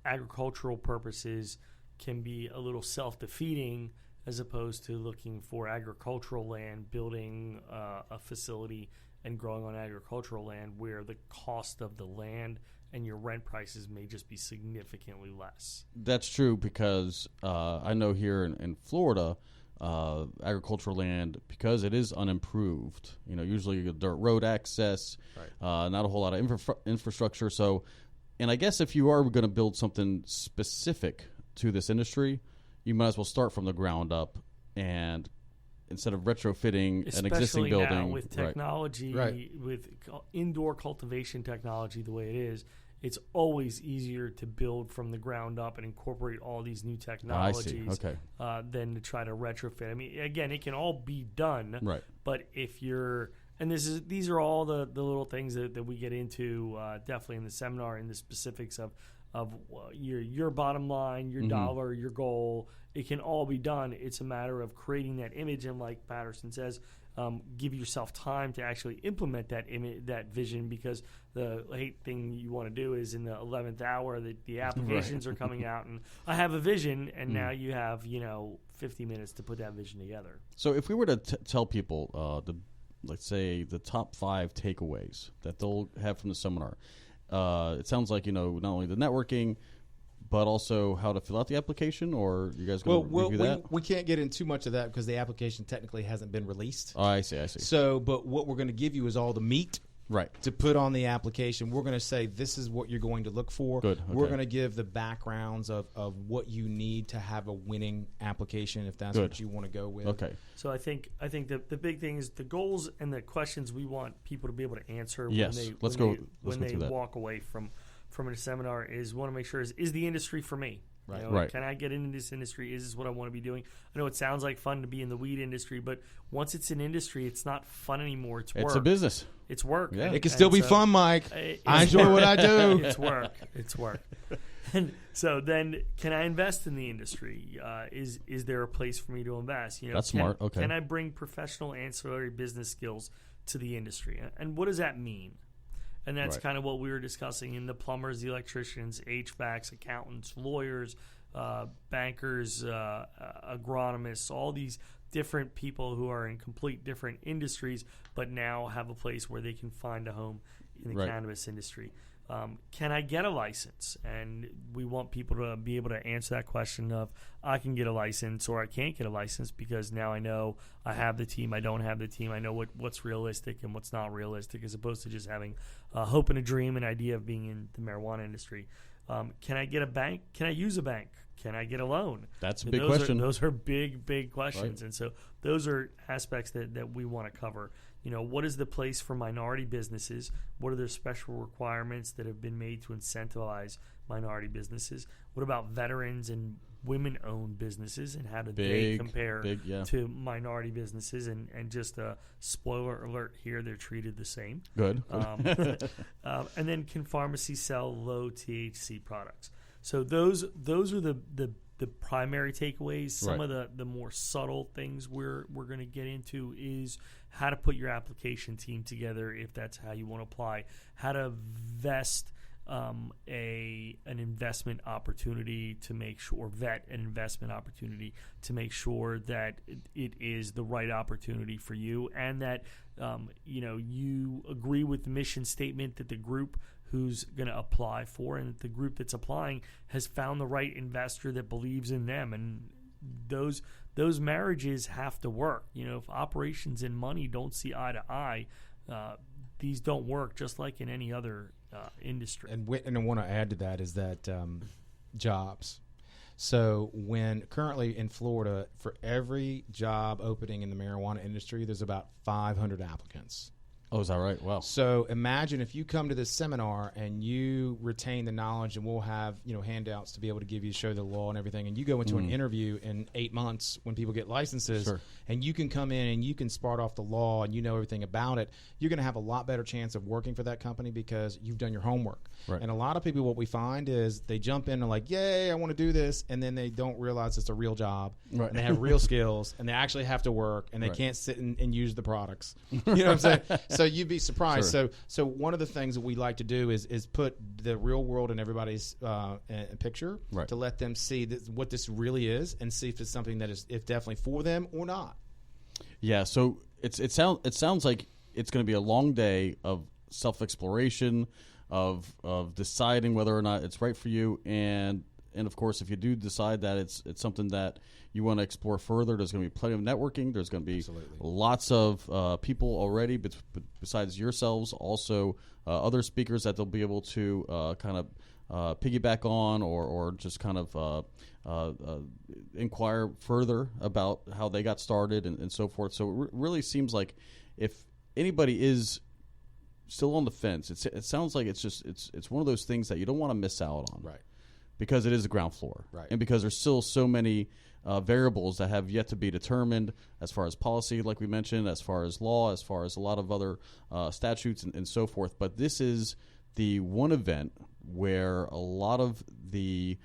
agricultural purposes can be a little self-defeating, as opposed to looking for agricultural land, building a facility and growing on agricultural land where the cost of the land and your rent prices may just be significantly less. That's true, because I know here in Florida, agricultural land, because it is unimproved, usually dirt road access, not a whole lot of infrastructure. So, and I guess if you are going to build something specific to this industry, you might as well start from the ground up, and instead of retrofitting an existing building. Especially now with technology, Right. with indoor cultivation technology the way it is, it's always easier to build from the ground up and incorporate all these new technologies Okay. than to try to retrofit. I mean, again, it can all be done, Right. but if you're – and these are all the little things that we get into definitely in the seminar, in the specifics of your bottom line, your dollar, your goal. It can all be done. It's a matter of creating that image, and like Patterson says, give yourself time to actually implement that that vision, because the hate thing you want to do is in the 11th hour that the applications are coming out and I have a vision, and now you have 50 minutes to put that vision together. So if we were to tell people let's say the top 5 takeaways that they'll have from the seminar, it sounds like not only the networking, but also how to fill out the application, or you guys going to review that? We can't get into too much of that because the application technically hasn't been released. Oh, I see. So, but what we're going to give you is all the meat to put on the application. We're going to say this is what you're going to look for. Good. Okay. We're going to give the backgrounds of what you need to have a winning application, if that's what you want to go with. Okay. So I think the big thing is the goals and the questions we want people to be able to answer Yes. when they walk away from a seminar is want to make sure is the industry for me? Right. Can I get into this industry? Is this what I want to be doing? I know it sounds like fun to be in the weed industry, but once it's an industry, it's not fun anymore. It's work. It's a business. It's work. Yeah. It can still be fun, Mike. I enjoy what I do. It's work. It's work. And so then, can I invest in the industry? Is there a place for me to invest? That's smart. Okay. Can I bring professional ancillary business skills to the industry? And what does that mean? And that's kind of what we were discussing in the plumbers, the electricians, HVACs, accountants, lawyers, bankers, agronomists, all these different people who are in complete different industries, but now have a place where they can find a home in the cannabis industry. Can I get a license? And we want people to be able to answer that question of, I can get a license or I can't get a license, because now I know I have the team, I don't have the team, I know what's realistic and what's not realistic, as opposed to just having a hope and a dream, an idea of being in the marijuana industry. Can I get a bank? Can I use a bank? Can I get a loan? That's a big question. Those are big questions. Right. And so those are aspects that we want to cover. What is the place for minority businesses? What are their special requirements that have been made to incentivize minority businesses? What about veterans and women-owned businesses, and how do they compare to minority businesses? And just a spoiler alert here, they're treated the same. Good. And then, can pharmacies sell low THC products? So those are the primary takeaways. Some of the more subtle things we're going to get into is how to put your application team together if that's how you want to apply, how to vest an investment opportunity to make sure, vet an investment opportunity to make sure that it is the right opportunity for you, and that you agree with the mission statement that the group who's going to apply for, and that the group that's applying has found the right investor that believes in them. And those marriages have to work. If operations and money don't see eye to eye, these don't work, just like in any other industry. And I want to add to that is that jobs. So when currently in Florida, for every job opening in the marijuana industry, there's about 500 applicants. Oh, is that right? Wow. So imagine if you come to this seminar and you retain the knowledge, and we'll have handouts to be able to give you, show the law and everything, and you go into an interview in 8 months when people get licenses, Sure. and you can come in and you can spark off the law and you know everything about it, you're going to have a lot better chance of working for that company because you've done your homework. Right. And a lot of people, what we find is they jump in and like, yay, I want to do this, and then they don't realize it's a real job, Right. and they have real skills, and they actually have to work, and they Right. can't sit and use the products. You know what I'm saying? So you'd be surprised. Sure. So one of the things that we like to do is put the real world in everybody's picture, Right. to let them see what this really is, and see if it's something that is definitely for them or not. Yeah, so it sounds like it's going to be a long day of self-exploration, of deciding whether or not it's right for you, and of course, if you do decide that it's something that you want to explore further, there's going to be plenty of networking. There's going to be Absolutely. lots of people already, besides yourselves, also other speakers that they'll be able to kind of piggyback on, or just kind of inquire further about how they got started and so forth. So it really seems like if anybody is still on the fence, it sounds like it's one of those things that you don't want to miss out on, Right. Because it is the ground floor, Right. And because there's still so many variables that have yet to be determined, as far as policy, like we mentioned, as far as law, as far as a lot of other statutes and so forth. But this is the one event where a lot of the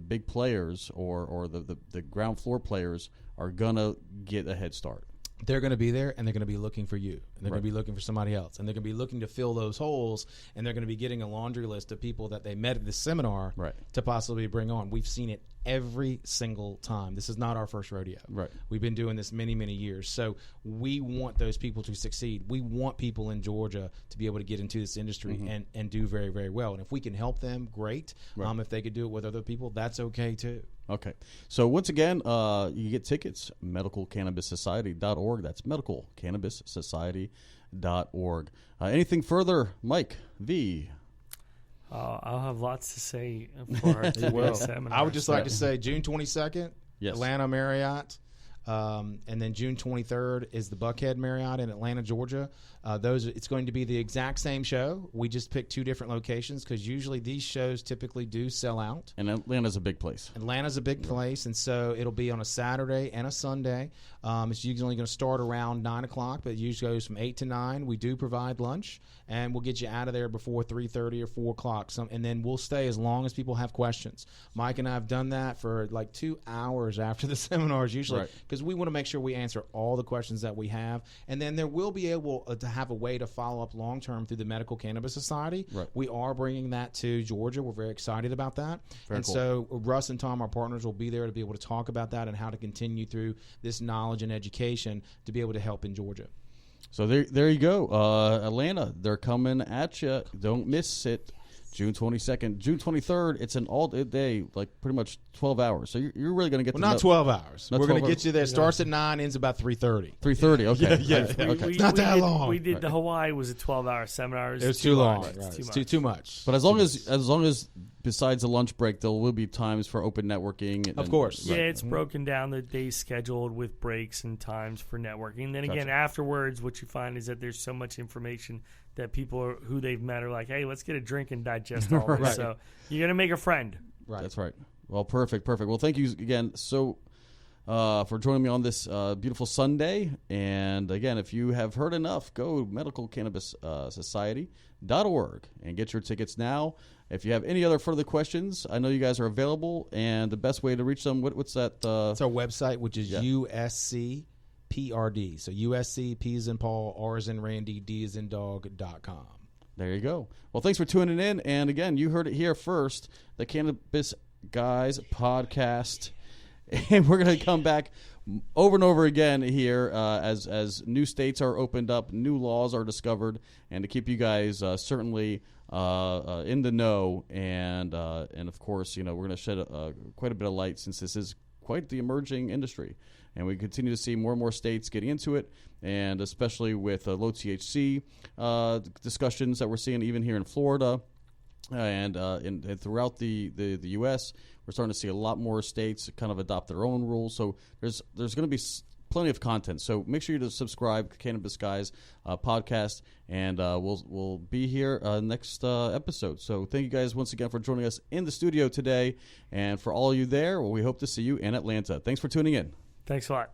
big players or the ground floor players are gonna get a head start. They're going to be there, and they're going to be looking for you, and they're Right. going to be looking for somebody else, and they're going to be looking to fill those holes, and they're going to be getting a laundry list of people that they met at this seminar, Right. to possibly bring on. We've seen it every single time. This is not our first rodeo. Right. We've been doing this many, many years. So we want those people to succeed. We want people in Georgia to be able to get into this industry and do very, very well. And if we can help them, great. Right. If they could do it with other people, that's okay too. Okay. So once again, you get tickets, medicalcannabiссociety.org. That's medicalcannabiссociety.org. Anything further, Mike V? I'll have lots to say for our today's seminar. I would just like to say June 22nd, Yes. Atlanta Marriott. And then June 23rd is the Buckhead Marriott in Atlanta, Georgia. It's going to be the exact same show. We just picked two different locations because usually these shows typically do sell out. And Atlanta's a big place. Atlanta's a big place, and so it'll be on a Saturday and a Sunday. It's usually going to start around 9 o'clock, but it usually goes from 8 to 9. We do provide lunch, and we'll get you out of there before 3:30 or 4 o'clock. And then we'll stay as long as people have questions. Mike and I have done that for like 2 hours after the seminars usually, Right. because we want to make sure we answer all the questions that we have. And then there will be able to have a way to follow up long-term through the Medical Cannabis Society. Right. We are bringing that to Georgia. We're very excited about that. Very and cool. so Russ and Tom, our partners, will be there to be able to talk about that and how to continue through this knowledge and education to be able to help in Georgia. So there you go. Atlanta, they're coming at you. Don't miss it. June 22nd. June 23rd, it's an all-day, like pretty much 12 hours. So you're really going to get Well, to not 12 hours. Not We're going 12 to get you there. Starts at 9, ends about 3:30. 3:30. Okay. Yeah. Okay. It's not that long. We did the Hawaii was a 12-hour seminar. It was too long. much. Right. It's It's too much. But as long as besides the lunch break, there will be times for open networking. Of course. Yeah, it's broken down the days scheduled with breaks and times for networking. And then again, afterwards, what you find is that there's so much information that people who they've met are like, hey, let's get a drink and digest all this. Right. So you're going to make a friend. Right. That's right. Well, perfect. Well, thank you again for joining me on this beautiful Sunday. And again, if you have heard enough, go to medicalcannabiссociety.org and get your tickets now. If you have any other further questions, I know you guys are available. And the best way to reach them, what's that? It's our website, which is USC PRD. So USC, P as in Paul, R as in Randy, D as in dog.com. There you go. Well, thanks for tuning in. And again, you heard it here first, the Cannabis Guys podcast. And we're going to come back over and over again here as new states are opened up, new laws are discovered, and to keep you guys certainly in the know. And of course, we're going to shed quite a bit of light, since this is quite the emerging industry. And we continue to see more and more states getting into it, and especially with low THC discussions that we're seeing even here in Florida and throughout the U.S. We're starting to see a lot more states kind of adopt their own rules. So there's going to be plenty of content. So make sure you subscribe to Cannabis Guys podcast, and we'll be here next episode. So thank you guys once again for joining us in the studio today, and for all of you there, well, we hope to see you in Atlanta. Thanks for tuning in. Thanks a lot.